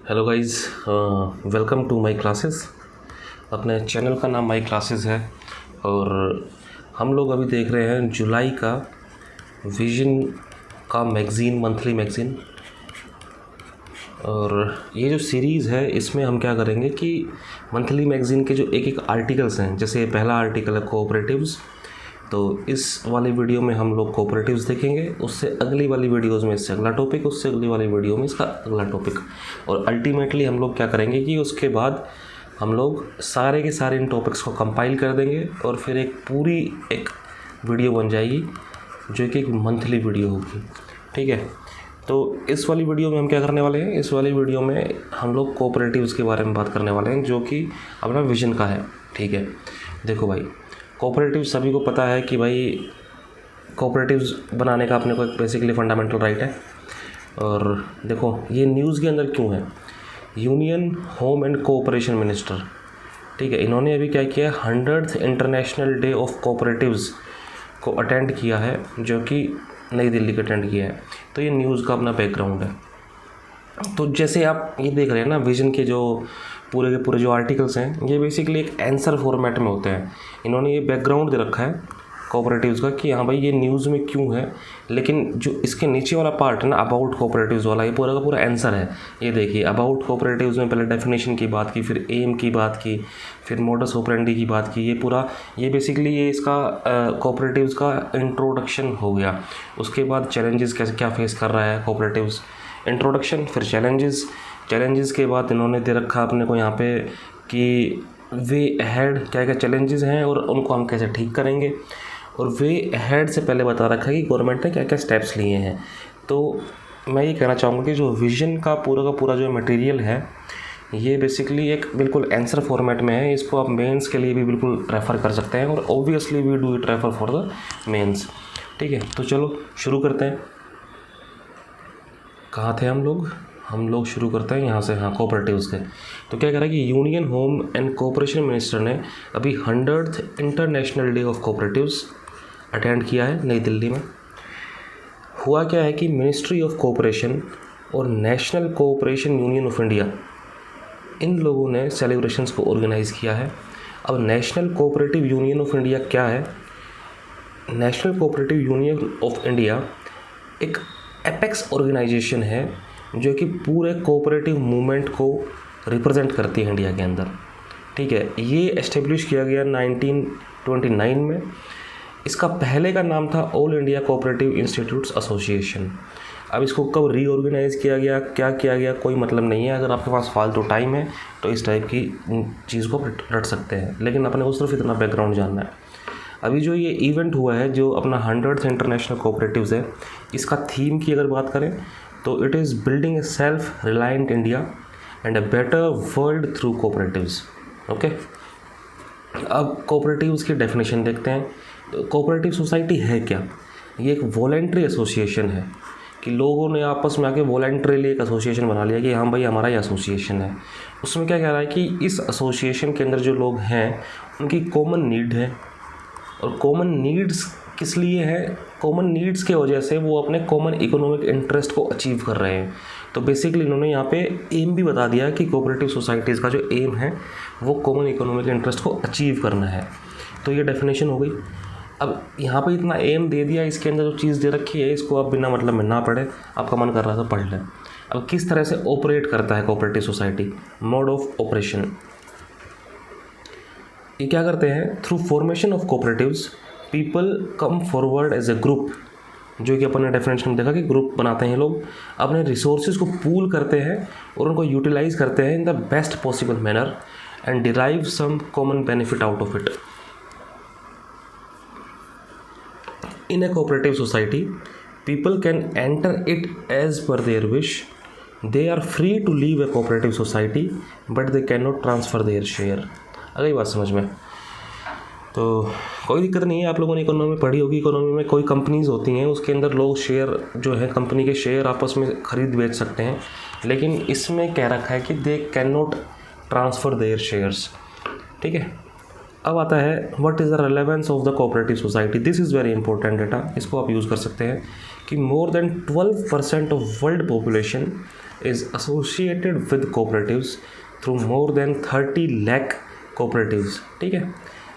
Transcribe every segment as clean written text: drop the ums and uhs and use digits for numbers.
Hello guys, welcome to my classes. अपने channel का नाम माय क्लासेस है और हम लोग अभी देख रहे हैं जुलाई का विजन का मैगज़ीन, मंथली मैगज़ीन। और ये जो सीरीज़ है इसमें हम क्या करेंगे कि मंथली मैगज़ीन के जो एक एक आर्टिकल्स हैं, जैसे ये पहला आर्टिकल है कोऑपरेटिव्स, तो इस वाले वीडियो में हम लोग कोऑपरेटिव्स देखेंगे। उससे अगली वाली वीडियोस में इससे अगला टॉपिक, उससे अगली वाली वीडियो में इसका अगला टॉपिक, और अल्टीमेटली हम लोग क्या करेंगे कि उसके बाद हम लोग सारे के सारे इन टॉपिक्स को कंपाइल कर देंगे और फिर एक पूरी एक वीडियो बन जाएगी जो कि एक मंथली वीडियो होगी। ठीक है, तो इस वाली वीडियो में हम क्या करने वाले हैं, इस वाली वीडियो में हम लोग कोऑपरेटिव्स के बारे में बात करने वाले हैं जो कि अपना विजन का है। ठीक है, देखो भाई, कोऑपरेटिव सभी को पता है कि भाई कोऑपरेटिव्स बनाने का अपने को एक बेसिकली फंडामेंटल राइट है। और देखो ये न्यूज़ के अंदर क्यों है, union home and cooperation minister, ठीक है, इन्होंने अभी क्या किया है, 100th international day of cooperatives को अटेंड किया है, जो कि नई दिल्ली का अटेंड किया है। तो ये न्यूज़ का अपना बैकग्राउंड है। तो जैसे आप ये देख रहे हैं ना, विजन के जो पूरे के पूरे जो आर्टिकल्स हैं ये बेसिकली एक आंसर फॉर्मेट में होते हैं। इन्होंने ये बैकग्राउंड दे रखा है कोऑपरेटिव्स का कि हाँ भाई ये न्यूज़ में क्यों है, लेकिन जो इसके नीचे वाला पार्ट है ना, अबाउट कोऑपरेटिव्स वाला, ये पूरा का पूरा आंसर है। ये देखिए, अबाउट कोऑपरेटिव्स में पहले डेफिनेशन की बात की, फिर एम की बात की, फिर मोडस ऑपरेंडी की बात की। ये पूरा ये बेसिकली ये इसका कोऑपरेटिव्स का इंट्रोडक्शन हो गया। उसके बाद चैलेंजेस कैसे क्या फेस कर रहा है कोऑपरेटिव्स, इंट्रोडक्शन, फिर चैलेंजेस के बाद इन्होंने दे रखा अपने को यहाँ पे कि वे अहेड क्या क्या चैलेंजेस हैं और उनको हम कैसे ठीक करेंगे। और वे अहेड से पहले बता रखा है कि गवर्नमेंट ने क्या क्या स्टेप्स लिए हैं। तो मैं ये कहना चाहूँगा कि जो विजन का पूरा जो मटेरियल है ये बेसिकली एक बिल्कुल आंसर फॉर्मेट में है। इसको आप मेंस के लिए भी बिल्कुल रेफ़र कर सकते हैं और obviously we do it refer for the mains. ठीक है, तो चलो शुरू करते हैं। कहाँ थे हम लोग शुरू करते हैं यहाँ से, हाँ, कोऑपरेटिव्स के। तो क्या कह रहा है कि union home and cooperation minister ने अभी 100th international day of cooperatives attend किया है नई दिल्ली में। हुआ क्या है कि मिनिस्ट्री ऑफ कोऑपरेशन और national cooperation union of India, इन लोगों ने सेलिब्रेशंस को ऑर्गेनाइज़ किया है। अब national cooperative union of India क्या है? National cooperative union of India एक एपेक्स ऑर्गेनाइजेशन है जो कि पूरे कोऑपरेटिव मूवमेंट को रिप्रेजेंट करती है इंडिया के अंदर। ठीक है, ये एस्टेब्लिश किया गया 1929 में। इसका पहले का नाम था all India cooperative institutes association. अब इसको कब रीऑर्गेनाइज़ किया गया, क्या किया गया, कोई मतलब नहीं है। अगर आपके पास फालतू टाइम है तो इस टाइप की चीज़ को रट सकते हैं, लेकिन अपने को सिर्फ इतना बैकग्राउंड जानना है। अभी जो ये इवेंट हुआ है, जो अपना 100th इंटरनेशनल कोऑपरेटिव्स है, इसका थीम की अगर बात करें तो it is building A self reliant India and a better world through cooperatives. Okay, अब कोऑपरेटिव्स की डेफिनेशन देखते हैं। कोऑपरेटिव सोसाइटी है क्या? ये एक वॉलेंट्री एसोसिएशन है कि लोगों ने आपस में आके वॉलेंट्रीली एक एसोसिएशन बना लिया कि हाँ भाई हमारा ये एसोसिएशन है। उसमें क्या कह रहा है कि इस एसोसिएशन के अंदर जो लोग हैं उनकी कॉमन नीड है, और कॉमन नीड्स किस लिए है? कॉमन नीड्स के वजह से वो अपने कॉमन इकोनॉमिक इंटरेस्ट को अचीव कर रहे हैं। तो बेसिकली इन्होंने यहाँ पे एम भी बता दिया कि कोऑपरेटिव सोसाइटीज़ का जो एम है वो कॉमन इकोनॉमिक इंटरेस्ट को अचीव करना है। तो ये डेफिनेशन हो गई। अब यहाँ पे इतना एम दे दिया, इसके अंदर जो चीज़ दे रखी है इसको आप बिना मतलब में ना पढ़े, आपका मन कर रहा था पढ़ लें। अब किस तरह से ऑपरेट करता है cooperative society, mode of operation, ये क्या करते हैं? Through formation of cooperatives people come forward as a group, जो कि अपन ने डेफिनेशन में देखा कि ग्रुप बनाते हैं लोग, अपने रिसोर्सेज को पूल करते हैं और उनको यूटिलाइज करते हैं in the best possible manner and derive some common benefit out of it. In a cooperative society people can enter it as per their wish, they are free to leave a cooperative society but they can not transfer their share. आ गई बात समझ में? तो कोई दिक्कत नहीं है, आप लोगों ने इकोनॉमी पढ़ी होगी। इकोनॉमी में कोई कंपनीज़ होती हैं, उसके अंदर लोग शेयर जो है कंपनी के शेयर आपस में खरीद बेच सकते हैं, लेकिन इसमें कह रखा है कि दे can not transfer there shares. ठीक है, अब आता है what is the relevance of the cooperative society. This is very important data, इसको आप यूज़ कर सकते हैं कि more than 12% of world population is associated with cooperatives through more than 30 lakh cooperatives. ठीक है,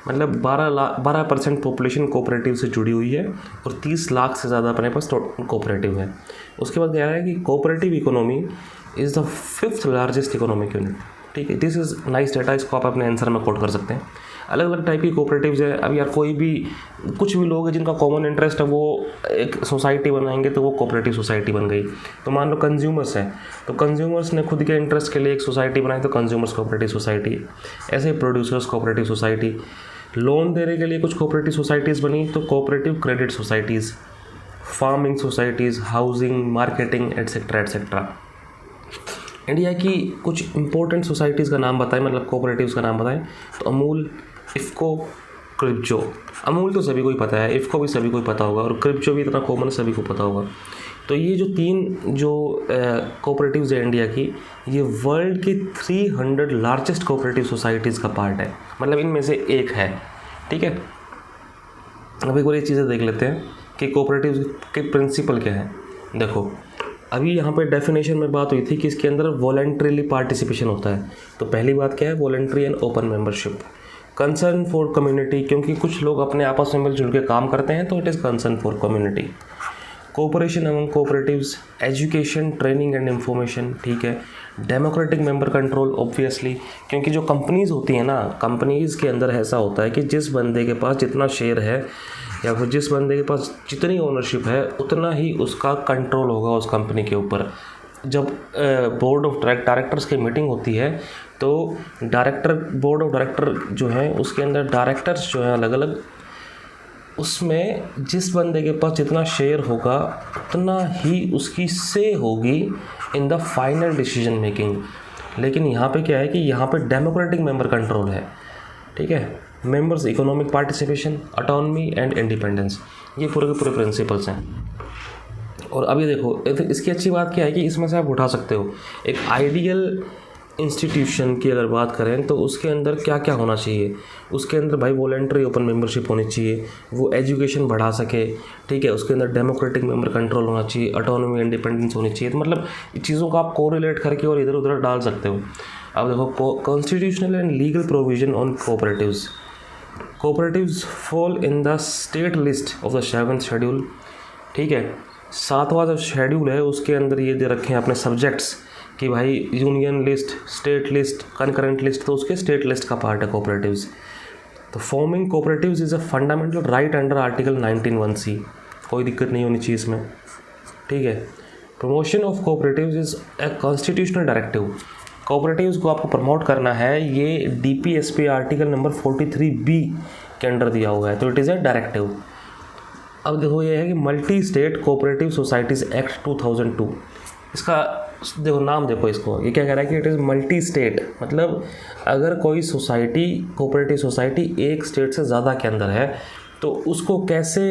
मतलब 12% पॉपुलेशन कोऑपरेटिव से जुड़ी हुई है और 30 लाख से ज़्यादा अपने पास कोऑपरेटिव है। उसके बाद क्या है कि cooperative economy is the 5th largest economic unit. ठीक है, दिस इज़ नाइस डाटा, इसको आप अपने आंसर में कोट कर सकते हैं। अलग अलग टाइप की कोऑपरेटिव्स है। अब यार कोई भी कुछ भी लोग हैं जिनका कॉमन इंटरेस्ट है, वो एक सोसाइटी बनाएंगे तो वो कोऑपरेटिव सोसाइटी बन गई। तो मान लो कंज्यूमर्स हैं, तो कंज्यूमर्स ने खुद के इंटरेस्ट के लिए एक सोसाइटी बनाई तो कंज्यूमर्स कोऑपरेटिव सोसाइटी। ऐसे ही प्रोड्यूसर्स कोऑपरेटिव सोसाइटी। लोन देने के लिए कुछ कोऑपरेटिव सोसाइटीज़ बनी तो cooperative credit societies, farming societies, housing, marketing etcetera etcetera. India की कुछ इंपॉर्टेंट सोसाइटीज़ का नाम बताएं, मतलब कोऑपरेटिव्स का नाम बताएं, तो अमूल, इफ़को, क्रिप्जो। अमूल तो सभी को ही पता है, इफ़को भी सभी को ही पता होगा और क्रिप्जो भी इतना कॉमन सभी को पता होगा। तो ये जो 3 जो कोऑपरेटिव्स है इंडिया की, ये वर्ल्ड की 300 लार्जेस्ट कोऑपरेटिव सोसाइटीज़ का पार्ट है, मतलब इनमें से एक है। ठीक है, अब एक बार ये चीज़ें देख लेते हैं कि कोऑपरेटिव के प्रिंसिपल क्या है। देखो, अभी यहाँ पे डेफिनेशन में बात हुई थी कि इसके अंदर वॉलंटरीली पार्टिसिपेशन होता है। तो पहली बात क्या है, voluntary and open membership. Concern for community, क्योंकि कुछ लोग अपने आपस में मिलजुल के काम करते हैं तो it is concern for community. Cooperation among cooperatives, education, training and information. ठीक है, डेमोक्रेटिक मेंबर कंट्रोल ऑब्वियसली, क्योंकि जो कंपनीज़ होती हैं ना, कंपनीज़ के अंदर ऐसा होता है कि जिस बंदे के पास जितना शेयर है या फिर जिस बंदे के पास जितनी ओनरशिप है उतना ही उसका कंट्रोल होगा उस कंपनी के ऊपर। जब बोर्ड ऑफ डायरेक्टर्स की मीटिंग होती है तो बोर्ड ऑफ डायरेक्टर जो है उसके अंदर डायरेक्टर्स जो हैं अलग अलग, उसमें जिस बंदे के पास जितना शेयर होगा उतना ही उसकी से होगी in the final decision making. लेकिन यहाँ पे क्या है कि यहाँ पे डेमोक्रेटिक मेंबर कंट्रोल है। ठीक है, members economic participation, autonomy and independence, ये पूरे के पूरे प्रिंसिपल्स हैं। और अब ये देखो, इसकी अच्छी बात क्या है कि इसमें से आप उठा सकते हो एक आइडियल इंस्टीट्यूशन की अगर बात करें तो उसके अंदर क्या क्या होना चाहिए। उसके अंदर भाई वॉलंटरी ओपन मेंबरशिप होनी चाहिए, वो एजुकेशन बढ़ा सके। ठीक है, उसके अंदर डेमोक्रेटिक मेंबर कंट्रोल होना चाहिए, ऑटोनॉमी इंडिपेंडेंस होनी चाहिए। तो मतलब चीज़ों को आप कोरिलेट करके और इधर उधर डाल सकते हो। अब देखो, constitutional and legal provision on cooperatives. Cooperatives fall in the state list of the 7th schedule. ठीक है, 7वां जो शेड्यूल है उसके अंदर ये दे रखे हैं अपने सब्जेक्ट्स कि भाई union list, state list, concurrent list, तो उसके स्टेट लिस्ट का पार्ट है कोऑपरेटिव्स। तो forming cooperatives is a fundamental right under article 19(1)(c), कोई दिक्कत नहीं होनी चाहिए इसमें। ठीक है, promotion of cooperatives is a constitutional directive. Cooperatives को आपको प्रमोट करना है, ये DPSP आर्टिकल नंबर 43B के अंडर दिया हुआ है, तो इट इज़ ए डायरेक्टिव। अब देखो ये है कि multi state cooperative societies act 2002, इसका देखो नाम देखो इसको, ये क्या कह रहा है कि इट इज़ मल्टी स्टेट, मतलब अगर कोई सोसाइटी कोऑपरेटिव सोसाइटी एक स्टेट से ज़्यादा के अंदर है तो उसको कैसे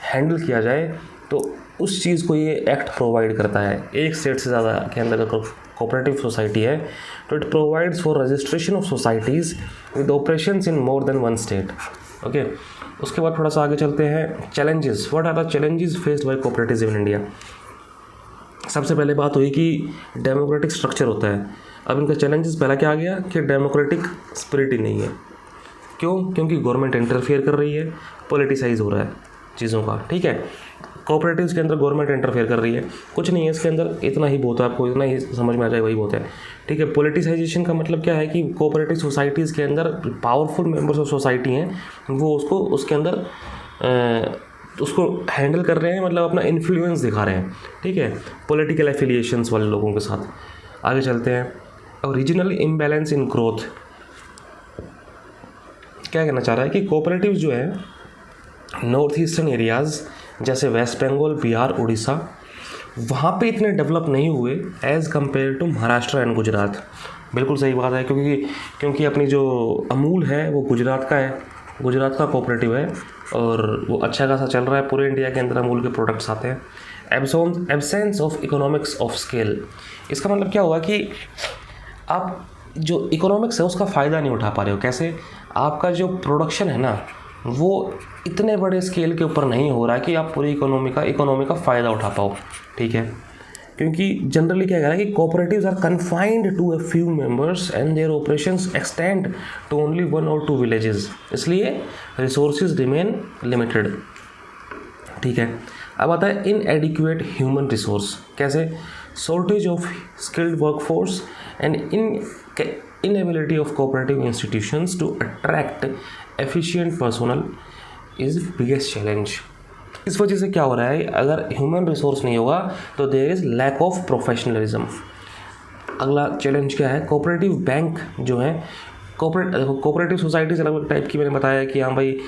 हैंडल किया जाए, तो उस चीज़ को ये एक्ट प्रोवाइड करता है। एक स्टेट से ज़्यादा के अंदर अगर कोऑपरेटिव सोसाइटी है तो it provides for registration of societies with operations in more than 1 state. Okay, उसके बाद थोड़ा सा आगे चलते हैं। Challenges, what are the challenges faced by cooperatives in India. सबसे पहले बात हुई कि डेमोक्रेटिक स्ट्रक्चर होता है। अब इनका चैलेंजेस पहला क्या आ गया कि डेमोक्रेटिक स्पिरिट ही नहीं है। क्यों? क्योंकि गवर्नमेंट इंटरफेयर कर रही है, पॉलिटिसाइज हो रहा है चीज़ों का। ठीक है, कोऑपरेटिव्स के अंदर गवर्नमेंट इंटरफेयर कर रही है, कुछ नहीं है इसके अंदर, इतना ही बहुत है, आपको इतना ही समझ में आ जाए वही बहुत है। ठीक है, पॉलिटिसाइजेशन का मतलब क्या है कि कोऑपरेटिव सोसाइटीज़ के अंदर पावरफुल मेंबर्स ऑफ सोसाइटी हैं, वो उसको उसके अंदर उसको हैंडल कर रहे हैं, मतलब अपना इन्फ्लुएंस दिखा रहे हैं। ठीक है, पॉलिटिकल एफिलिएशंस वाले लोगों के साथ। आगे चलते हैं। और रीजनल इम्बैलेंस इन ग्रोथ, क्या कहना चाह रहा है कि कोऑपरेटिव जो है नॉर्थ ईस्टर्न एरियाज़ जैसे वेस्ट बंगाल, बिहार, उड़ीसा, वहाँ पे इतने डेवलप नहीं हुए as compare to Maharashtra and Gujarat. बिल्कुल सही बात है, क्योंकि अपनी जो अमूल है वो गुजरात का है, गुजरात का कोऑपरेटिव है और वो अच्छा खासा चल रहा है। पूरे इंडिया के अंदर अमूल के प्रोडक्ट्स आते हैं। Absence of economics of scale, इसका मतलब क्या हुआ कि आप जो इकोनॉमिक्स है उसका फ़ायदा नहीं उठा पा रहे हो। कैसे? आपका जो प्रोडक्शन है ना वो इतने बड़े स्केल के ऊपर नहीं हो रहा है कि आप पूरी इकोनॉमी का फ़ायदा उठा पाओ। ठीक है, क्योंकि जनरली क्या कह रहा है कि cooperatives are confined to a few members and their operations extend to only 1 और 2 विलेजेस, इसलिए रिसोर्सेज रिमेन लिमिटेड। ठीक है, अब आता है इनएडिक्वेट ह्यूमन रिसोर्स। कैसे? Shortage of skilled workforce and inability of cooperative institutions to attract efficient personnel is biggest challenge. इस वजह से क्या हो रहा है, अगर ह्यूमन रिसोर्स नहीं होगा तो there is lack of professionalism. अगला चैलेंज क्या है? कोऑपरेटिव बैंक जो है, कोऑपरेटिव सोसाइटीज़ अलग अलग टाइप की मैंने बताया कि हाँ भाई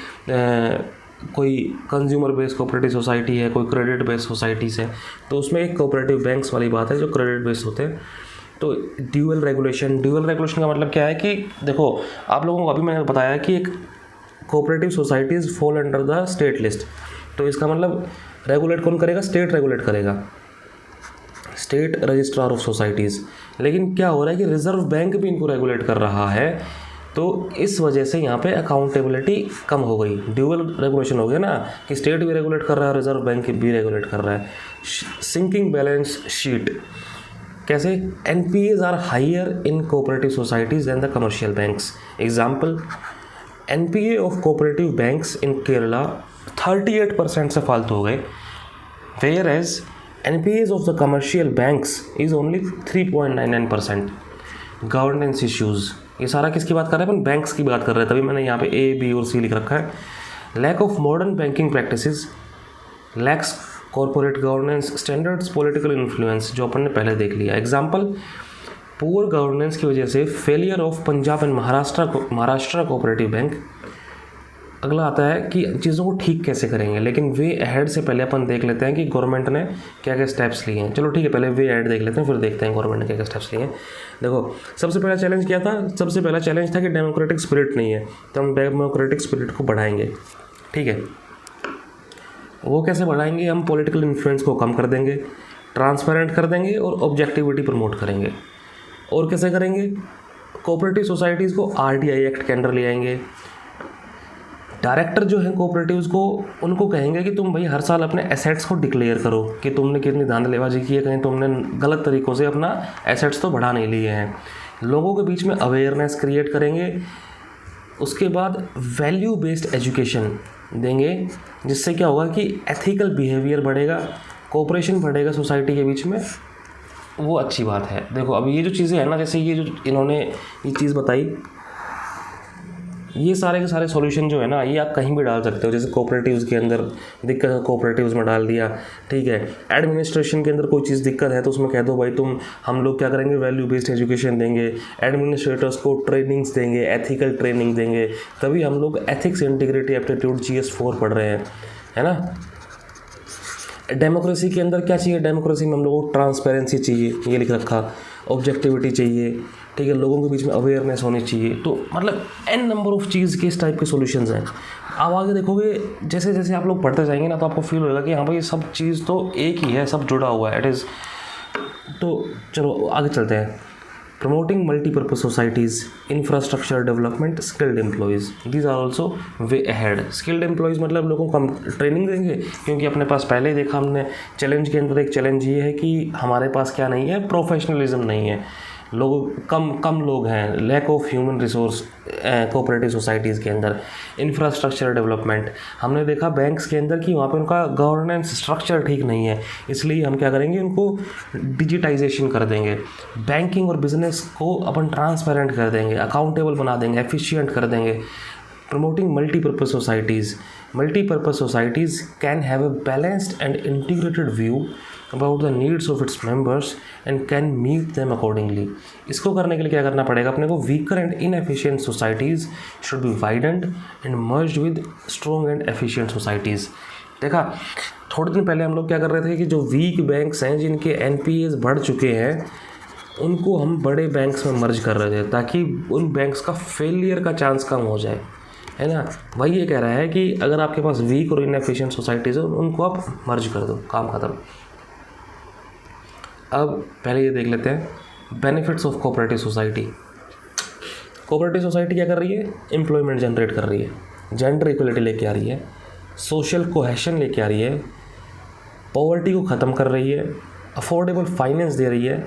कोई कंज्यूमर बेस्ड कोऑपरेटिव सोसाइटी है, कोई क्रेडिट बेस्ड सोसाइटीज़ है, तो उसमें एक कोऑपरेटिव बैंक्स वाली बात है जो क्रेडिट बेस्ड होते हैं। तो ड्यूअल रेगुलेशन का मतलब क्या है कि देखो आप लोगों को अभी मैंने बताया कि एक cooperative societies fall under the state list, तो इसका मतलब रेगुलेट कौन करेगा? स्टेट रेगुलेट करेगा, स्टेट रजिस्ट्रार ऑफ सोसाइटीज़। लेकिन क्या हो रहा है कि रिजर्व बैंक भी इनको रेगुलेट कर रहा है, तो इस वजह से यहाँ पे अकाउंटेबिलिटी कम हो गई। ड्यूअल रेगुलेशन हो गया ना कि स्टेट भी रेगुलेट कर रहा है, रिजर्व बैंक भी रेगुलेट कर रहा है। Sinking balance sheet. कैसे? NPAs are higher in cooperative societies than the commercial banks. Example, NPA of cooperative banks in Kerala 38% से फालतू हो गए, whereas NPAs of the commercial banks is only 3.99%। Governance issues, ये सारा किसकी बात कर रहे हैं? अपन बैंक्स की बात कर रहे हैं, तभी मैंने यहाँ पे A, B और C लिख रखा है। Lack of modern banking practices, lax corporate governance standards, political influence, जो अपन ने पहले देख लिया। एग्जाम्पल, पुअर गवर्नेंस की वजह से failure of Punjab and Maharashtra cooperative bank. अगला आता है कि चीज़ों को ठीक कैसे करेंगे, लेकिन वे अहेड से पहले अपन देख लेते हैं कि गवर्नमेंट ने क्या क्या स्टेप्स लिए हैं। चलो ठीक है, पहले वे अहेड देख लेते हैं, फिर देखते हैं गवर्नमेंट ने क्या क्या स्टेप्स लिए हैं। देखो, सबसे पहला चैलेंज क्या था? सबसे पहला चैलेंज था कि डेमोक्रेटिक स्पिरिट नहीं है, तो हम डेमोक्रेटिक स्पिरिट को बढ़ाएंगे। ठीक है, वो कैसे बढ़ाएंगे? हम पॉलिटिकल इन्फ्लुएंस को कम कर देंगे, ट्रांसपेरेंट कर देंगे और ऑब्जेक्टिविटी प्रमोट करेंगे। और कैसे करेंगे? कोऑपरेटिव सोसाइटीज़ को RTI एक्ट के अंडर ले आएंगे। डायरेक्टर जो हैं कोऑपरेटिव्स को, उनको कहेंगे कि तुम भाई हर साल अपने एसेट्स को डिक्लेयर करो कि तुमने कितनी धांधलेबाजी की है, कहीं तुमने गलत तरीक़ों से अपना एसेट्स तो बढ़ा नहीं लिए हैं। लोगों के बीच में अवेयरनेस क्रिएट करेंगे। उसके बाद वैल्यू बेस्ड एजुकेशन देंगे, जिससे क्या होगा कि एथिकल बिहेवियर बढ़ेगा, कोऑपरेशन बढ़ेगा सोसाइटी के बीच में, वो अच्छी बात है। देखो अब ये जो चीज़ें हैं ना, जैसे ये जो इन्होंने ये चीज़ बताई, ये सारे के सारे सॉल्यूशन जो है ना, ये आप कहीं भी डाल सकते हो। जैसे कोऑपरेटिव्स के अंदर दिक्कत है, कोऑपरेटिव्स में डाल दिया, ठीक है। एडमिनिस्ट्रेशन के अंदर कोई चीज़ दिक्कत है तो उसमें कह दो भाई हम लोग क्या करेंगे, वैल्यू बेस्ड एजुकेशन देंगे, एडमिनिस्ट्रेटर्स को ट्रेनिंग्स देंगे, एथिकल ट्रेनिंग देंगे, तभी हम लोग एथिक्स, इंटीग्रिटी, एप्टीट्यूड, GS4 पढ़ रहे हैं, है ना। डेमोक्रेसी के अंदर क्या चाहिए? डेमोक्रेसी में हम लोगों को ट्रांसपेरेंसी चाहिए, ये लिख रखा, ऑब्जेक्टिविटी चाहिए, ठीक है, लोगों के बीच में अवेयरनेस होनी चाहिए। तो मतलब n नंबर ऑफ चीज़ के इस टाइप के सॉल्यूशंस हैं। आप आगे देखोगे, जैसे जैसे आप लोग पढ़ते जाएंगे ना, तो आपको फील होगा कि हाँ भाई ये सब चीज़ तो एक ही है, सब जुड़ा हुआ है, इट इज़। तो चलो आगे चलते हैं। Promoting multipurpose societies, infrastructure development, skilled employees, these are also way ahead. Skilled employees मतलब लोगों को हम ट्रेनिंग देंगे, क्योंकि अपने पास पहले ही देखा हमने चैलेंज के अंदर, एक चैलेंज ये है कि हमारे पास क्या नहीं है, प्रोफेशनलिज्म नहीं है, लोग कम लोग हैं, lack of human resource cooperative societies के अंदर। इंफ्रास्ट्रक्चर डेवलपमेंट, हमने देखा बैंक्स के अंदर कि वहाँ पे उनका गवर्नेंस स्ट्रक्चर ठीक नहीं है, इसलिए हम क्या करेंगे, उनको डिजिटाइजेशन कर देंगे, बैंकिंग और बिजनेस को अपन ट्रांसपेरेंट कर देंगे, अकाउंटेबल बना देंगे, एफिशिएंट कर देंगे। Promoting multipurpose societies, multipurpose societies can have a balanced and integrated view about the needs of its members and can meet them accordingly। इसको करने के लिए क्या करना पड़ेगा अपने को? weaker and inefficient societies should be widened and merged with strong and efficient societies। देखा, थोड़े दिन पहले हम लोग क्या कर रहे थे कि जो वीक बैंक्स हैं, जिनके NPAs बढ़ चुके हैं, उनको हम बड़े बैंक्स में मर्ज कर रहे थे, ताकि उन बैंक्स का फेलियर का चांस कम हो जाए, है ना। वही ये कह रहा है कि अगर आपके पास वीक और इनएफिशिएंट सोसाइटीज़ हो, उनको आप मर्ज कर दो, काम खत्म। अब पहले ये देख लेते हैं benefits of cooperative society. Cooperative society क्या कर रही है? एम्प्लॉयमेंट जनरेट कर रही है, जेंडर इक्वलिटी लेके आ रही है, सोशल कोहेशन लेके आ रही है, पॉवर्टी को ख़त्म कर रही है, अफोर्डेबल फाइनेंस दे रही है,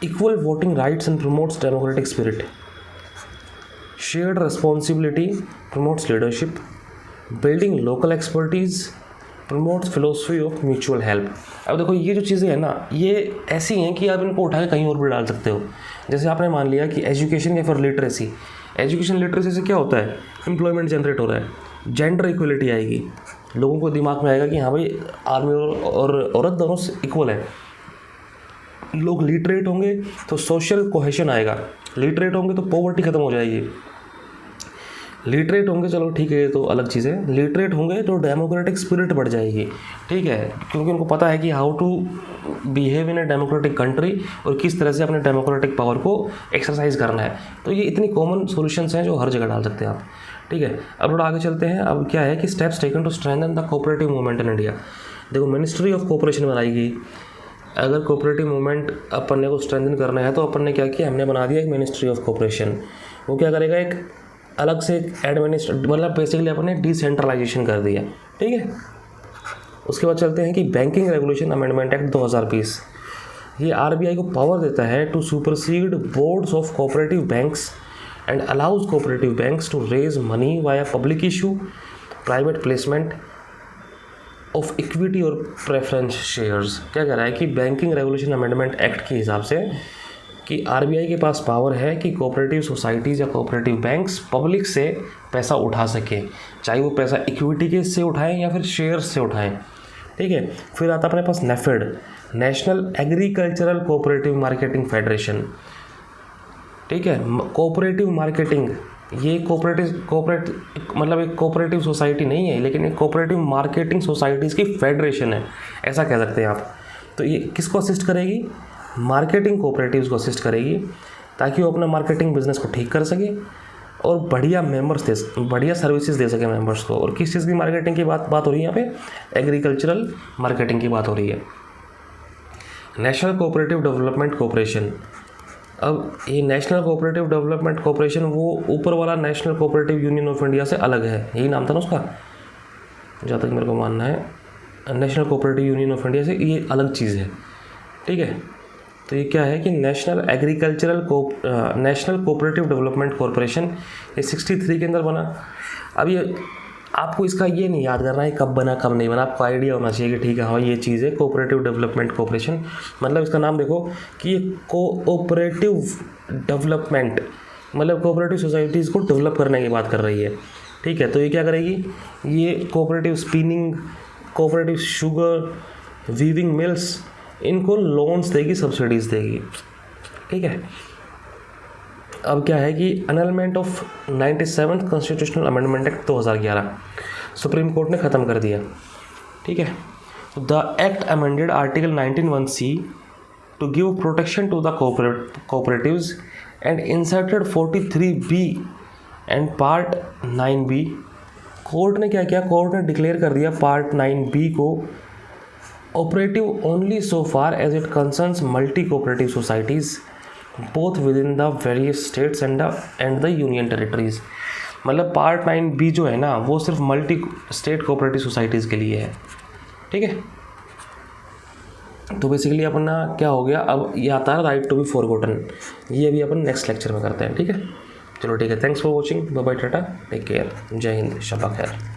equal voting rights and promotes democratic spirit, shared responsibility promotes leadership, building local expertise promotes philosophy of mutual help. अब देखो ये जो चीज़ें हैं ना, ये ऐसी हैं कि आप इनको उठा के कहीं और भी डाल सकते हो। जैसे आपने मान लिया कि एजुकेशन या फिर लिटरेसी, एजुकेशन लिटरेसी से क्या होता है, एम्प्लॉयमेंट जनरेट हो रहा है, जेंडर इक्वलिटी आएगी, लोगों को दिमाग में आएगा कि हाँ भाई आदमी और औरत दोनों इक्वल है। लोग लिटरेट होंगे तो सोशल कोहेशन आएगा, लिटरेट होंगे तो पॉवर्टी खत्म हो जाएगी, लिटरेट होंगे, चलो ठीक है ये तो अलग चीज़ है, लिटरेट होंगे तो डेमोक्रेटिक स्पिरिट बढ़ जाएगी, ठीक है, क्योंकि उनको पता है कि how to behave in a democratic country और किस तरह से अपने डेमोक्रेटिक पावर को एक्सरसाइज करना है। तो ये इतनी कॉमन सॉल्यूशंस हैं जो हर जगह डाल सकते हैं आप, ठीक है। अब थोड़ा आगे चलते हैं। अब क्या है कि steps taken to strengthen the cooperative movement in India. देखो मिनिस्ट्री ऑफ कोऑपरेशन बनाई गई। अगर कोऑपरेटिव मूवमेंट अपन ने को स्ट्रेंथन करना है तो अपन ने क्या किया, हमने बना दिया एक मिनिस्ट्री ऑफ कोऑपरेशन। वो क्या करेगा, एक अलग से मतलब बेसिकली अपन ने डिसेंट्रलाइजेशन कर दिया, ठीक है। उसके बाद चलते हैं कि बैंकिंग रेगुलेशन अमेंडमेंट एक्ट 2020, ये आरबीआई को पावर देता है to supersede boards of cooperative banks and allows cooperative banks to raise money via public issue, private placement of equity और प्रेफरेंस शेयर्स। क्या कह रहा है कि बैंकिंग रेगुलेशन अमेंडमेंट एक्ट के हिसाब से कि आरबीआई के पास पावर है कि कोऑपरेटिव सोसाइटीज़ या कोऑपरेटिव बैंक्स पब्लिक से पैसा उठा सके, चाहे वो पैसा इक्विटी के से उठाएं या फिर शेयर्स से उठाएं, ठीक है। फिर आता अपने पास NAFED, national agricultural cooperative marketing federation, ठीक है। कोऑपरेटिव मार्केटिंग, ये कोऑपरेट मतलब एक कोऑपरेटिव सोसाइटी नहीं है, लेकिन एक कोऑपरेटिव मार्केटिंग सोसाइटीज़ की फेडरेशन है, ऐसा कह सकते हैं आप। तो ये किसको असिस्ट करेगी, मार्केटिंग कोऑपरेटिव्स को असिस्ट करेगी, ताकि वो अपना मार्केटिंग बिजनेस को ठीक कर सके और बढ़िया बढ़िया सर्विसेज दे सके मेंबर्स को। और किस चीज़ की मार्केटिंग की बात हो रही है यहाँ पे, एग्रीकल्चरल मार्केटिंग की बात हो रही है। नेशनल कोऑपरेटिव डेवलपमेंट कॉर्पोरेशन, अब ये नेशनल कोऑपरेटिव डेवलपमेंट कॉर्पोरेशन वो ऊपर वाला national cooperative union of India से अलग है, यही नाम था ना उसका, जहाँ तक मेरे को मानना है, national cooperative union of India से ये अलग चीज़ है, ठीक है। तो ये क्या है कि नेशनल कोऑपरेटिव डेवलपमेंट कॉर्पोरेशन, ये 63 के अंदर बना। अब ये आपको इसका ये नहीं याद करना है कब बना कब नहीं बना, आपको आइडिया होना चाहिए कि ठीक है हाँ ये चीज़ है कोऑपरेटिव डेवलपमेंट कॉर्पोरेशन। मतलब इसका नाम देखो कि ये कोऑपरेटिव डेवलपमेंट मतलब कोऑपरेटिव सोसाइटीज़ को डेवलप करने की बात कर रही है, ठीक है। तो ये क्या करेगी, ये cooperative spinning, cooperative sugar, weaving mills, इनको लोन्स देगी, सब्सिडीज़ देगी, ठीक है। अब क्या है कि annulment of 97th constitutional amendment act 2011 supreme court ने ख़त्म कर दिया, ठीक है। The act amended article 19(1)(c) to give protection to the cooperatives and inserted 43(b) and part 9(b). Court ने क्या किया, कोर्ट ने डिक्लेयर कर दिया पार्ट 9(b) को operative only so far as it concerns multi cooperative societies both within the various states and the union territories. मतलब part 9(b) जो है ना वो सिर्फ मल्टी स्टेट कोऑपरेटिव सोसाइटीज़ के लिए है, ठीक है। तो बेसिकली अपना क्या हो गया, अब ये आता है राइट टू बी फॉरगॉटन, ये भी अपन नेक्स्ट लेक्चर में करते हैं, ठीक है। चलो ठीक है, thanks for watching, bye bye, tata, take care, जय हिंद, शब्बा खैर।